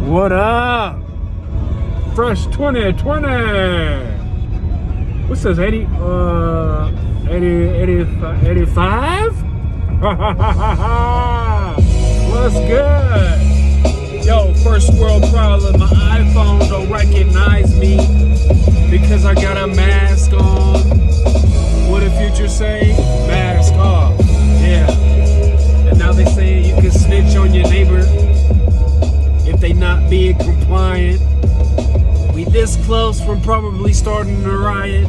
What up? FRESH2020. What says 80? 85? What's good? Yo, first world problem. My iPhone don't recognize me because I got a mask on. What did Future say? Mask off. Yeah. And now they say you can snitch on your neighbor if they not being compliant. We this close from probably starting a riot.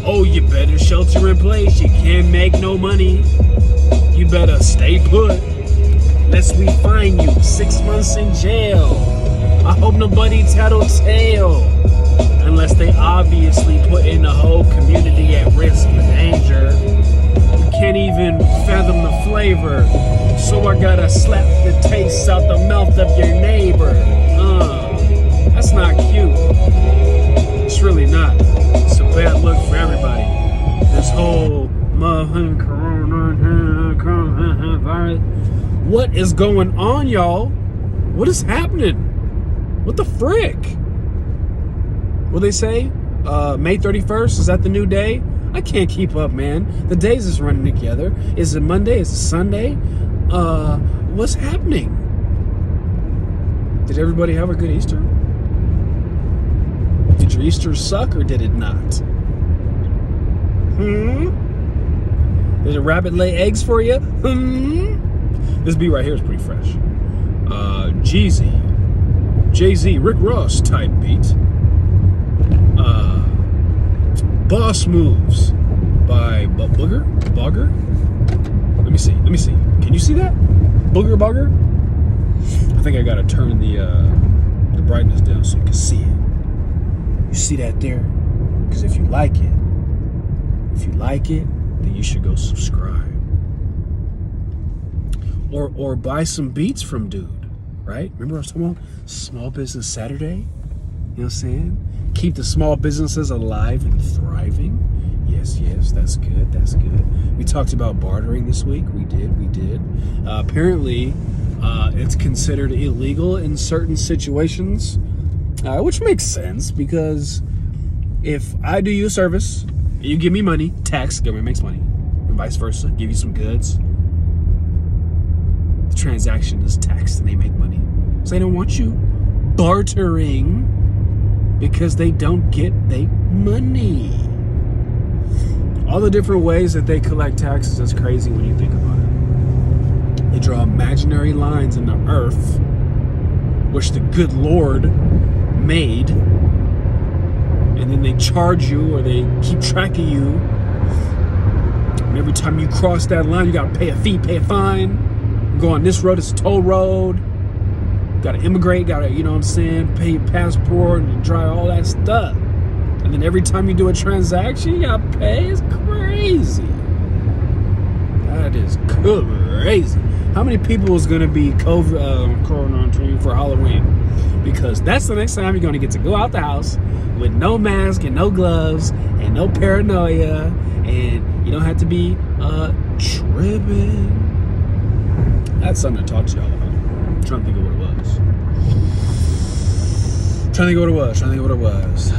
Oh, you better shelter in place. You can't make no money. You better stay put, lest we find you 6 months in jail. I hope nobody tattletale, unless they obviously putting the whole community at risk and danger. You can't even fathom the flavor, so I gotta slap the taste out the mouth of your neighbor. That's not cute. It's really not. It's a bad look for everybody. This whole coronavirus. What is going on, y'all? What is happening? What the frick? What they say? May 31st, is that the new day? I can't keep up, man. The days is running together. Is it Monday? Is it Sunday? What's happening? Did everybody have a good Easter? Did your Easter suck or did it not? Did a rabbit lay eggs for you? This beat right here is pretty fresh. Jeezy, Jay-Z, Rick Ross type beat. Boss Moves by Booger? Let me see. Can you see that? Booger? I think I gotta turn the brightness down so you can see it. You see that there? Because if you like it, then you should go subscribe. Or buy some beats from dude, right? Remember I was talking about Small Business Saturday? You know what I'm saying? Keep the small businesses alive and thriving. Yes, that's good. We talked about bartering this week. We did. Apparently, it's considered illegal in certain situations, which makes sense because if I do you a service, you give me money, tax, government makes money, and vice versa, give you some goods, the transaction is taxed and they make money. So they don't want you bartering because they don't get their money. All the different ways that they collect taxes is crazy when you think about it. They draw imaginary lines in the earth, which the good Lord made, and then they charge you or they keep track of you. And every time you cross that line, you gotta pay a fee, pay a fine. Go on this road, it's a toll road. Gotta immigrate, gotta, you know what I'm saying, pay your passport and drive all that stuff. And then every time you do a transaction, you gotta pay. It's crazy. That is crazy. How many people is gonna be COVID for Halloween? Because that's the next time you're gonna get to go out the house with no mask and no gloves and no paranoia, and you don't have to be tripping. That's something to talk to y'all about. I'm trying to think of what it was. Trying to think of what it was.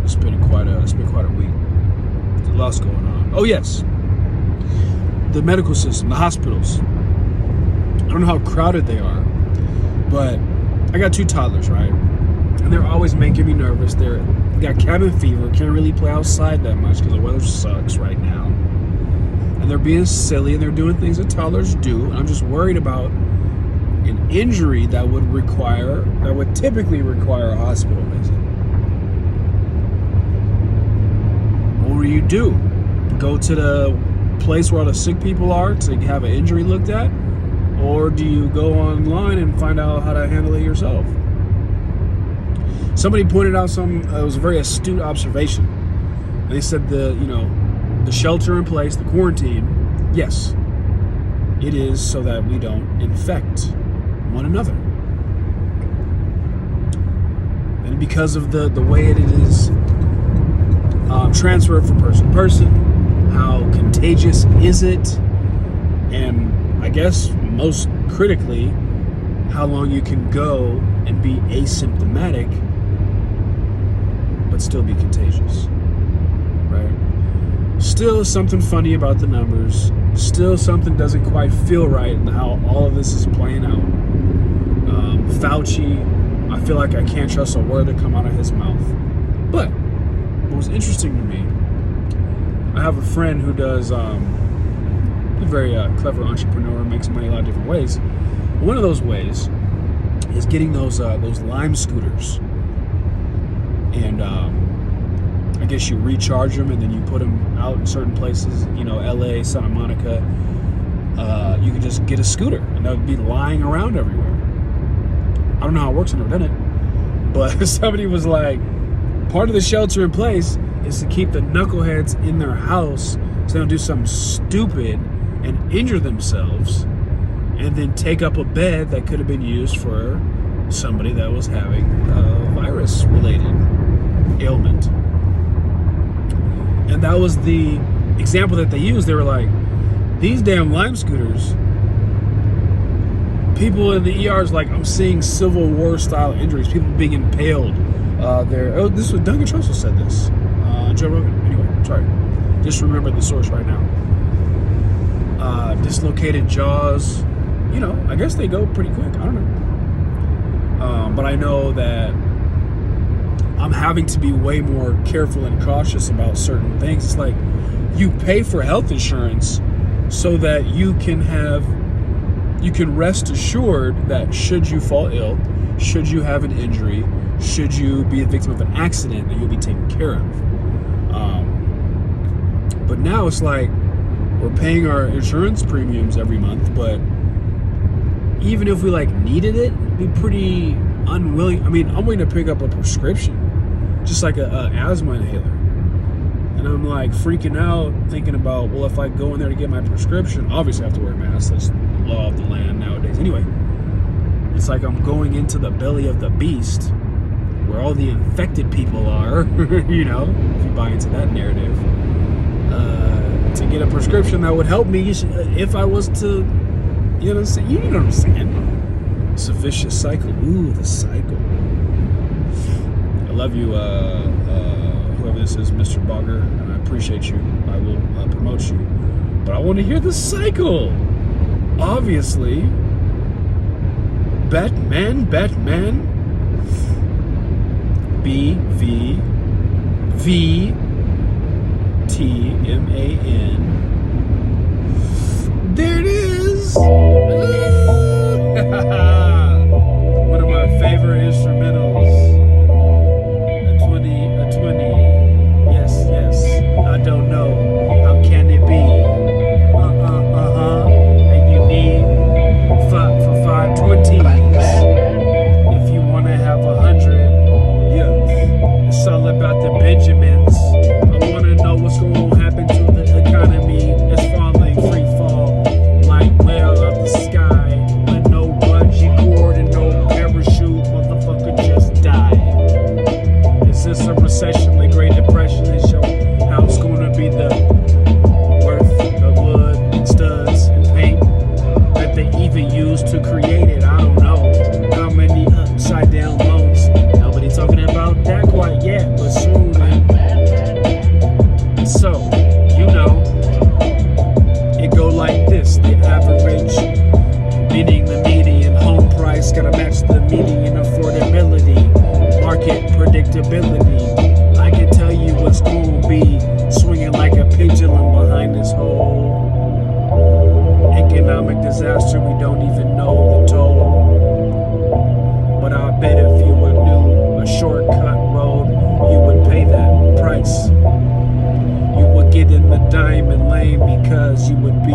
It's been quite a week. There's a lot going on. Oh yes, the medical system, the hospitals. I don't know how crowded they are, but I got 2 toddlers, right? And they're always making me nervous. They got cabin fever, can't really play outside that much because the weather sucks right now. And they're being silly and they're doing things that toddlers do. And I'm just worried about an injury that would typically require a hospital visit. What do you do? Go to the place where all the sick people are to have an injury looked at? Or do you go online and find out how to handle it yourself? Somebody pointed out it was a very astute observation. They said the shelter in place, the quarantine, yes, it is so that we don't infect one another. And because of the way it is transferred from person to person, how contagious is it, and I guess most critically, how long you can go and be asymptomatic but still be contagious, right? Still something funny about the numbers. Still something doesn't quite feel right in how all of this is playing out. Fauci, I feel like I can't trust a word that come out of his mouth. But what was interesting to me, I have a friend who does a very clever entrepreneur, makes money a lot of different ways. One of those ways is getting those Lime scooters, and I guess you recharge them and then you put them out in certain places, you know, LA, Santa Monica. You can just get a scooter and they'll be lying around everywhere. I don't know how it works, I've never done it, but somebody was like, part of the shelter in place is to keep the knuckleheads in their house so they don't do something stupid and injure themselves and then take up a bed that could have been used for somebody that was having a virus-related ailment. And that was the example that they used. They were like, these damn Lime scooters, people in the ERs, like, I'm seeing Civil War style injuries, people being impaled. This was Duncan Trussell said this. Joe Rogan. Anyway, sorry. Just remember the source right now. Dislocated jaws. You know, I guess they go pretty quick. I don't know. But I know that I'm having to be way more careful and cautious about certain things. It's like you pay for health insurance so that you can rest assured that should you fall ill, should you have an injury, should you be a victim of an accident, that you'll be taken care of. But now it's like we're paying our insurance premiums every month, but even if we like needed it, be pretty unwilling. I mean, I'm willing to pick up a prescription, just like a asthma inhaler. And I'm like freaking out, thinking about, well, if I go in there to get my prescription, obviously I have to wear a mask. That's the law of the land nowadays. Anyway, it's like I'm going into the belly of the beast where all the infected people are, you know, if you buy into that narrative, to get a prescription that would help me if I was to, you know what I'm saying? It's a vicious cycle. Ooh, the cycle. I love you, whoever this is, Mr. Bogger, and I appreciate you. I will promote you. But I want to hear the cycle. Obviously, Batman, BVVTMAN. There it is. One of my favorite instrumentals. A 20. Yes. I don't know. How can it be? And you need for 520s. If you want to have 100, yeah. It's all about the Benjamins. I want to know what's going to happen to the economy. It's falling, free fall, like whale up the sky, with no bungee cord and no parachute. Motherfucker just died. Is this a recession? The Great Depression? They show how it's going to be the worth of wood and studs and paint that they even use to create it. I don't know how many upside down loans. Nobody talking about that quite yet, but soon. So, you know, it go like this. The average, meaning the median home price, gotta match the median affordability, market predictability. I can tell you what's gonna be swinging like a pendulum behind this whole economic disaster. We don't even know the toll. But I bet if you knew a shortcut road, you would pay that price. You would get in the diamond lane because you would be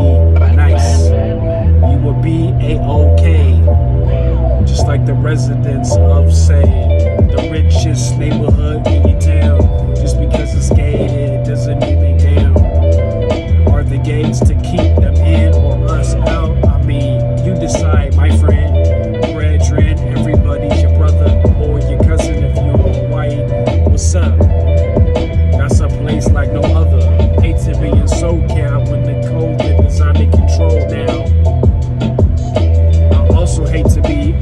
nice. You would be A-OK. Just like the residents of, say, the richest neighborhood in your town. Just because it's gated doesn't mean they down. Are the gates to keep them in or us out? I mean, you decide, my friend. Brethren, everybody's your brother or your cousin if you're white. What's up? That's a place like no other. Hate to be in SoCal when the COVID is under control now. I also hate to be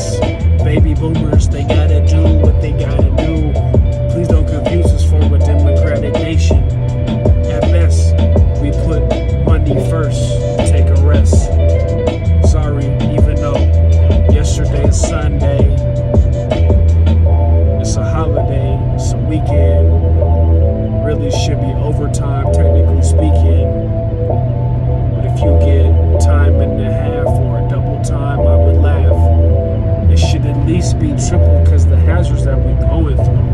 us baby boomers, they gotta do what they gotta do. Please don't confuse us for a democratic nation. At best, we put money first, take a rest. Sorry, even though yesterday is Sunday, it's a holiday, it's a weekend, really should be overtime, technically speaking. But if you get time and a half or a double time, I would laugh. It should at least be triple because the hazards that we going through.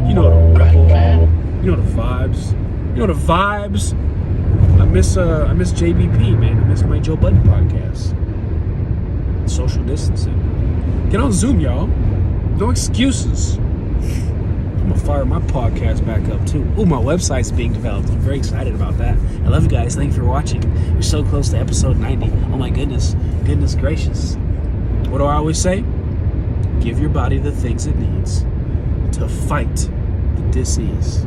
You know the rebel, you know the vibes, you know the vibes. I miss JBP, man. I miss my Joe Budden podcast. Social distancing. Get on Zoom, y'all. No excuses. I'm gonna fire my podcast back up too. Ooh, my website's being developed. I'm very excited about that. I love you guys. Thank you for watching. You're so close to episode 90. Oh my goodness. Goodness gracious. What do I always say? Give your body the things it needs to fight the disease.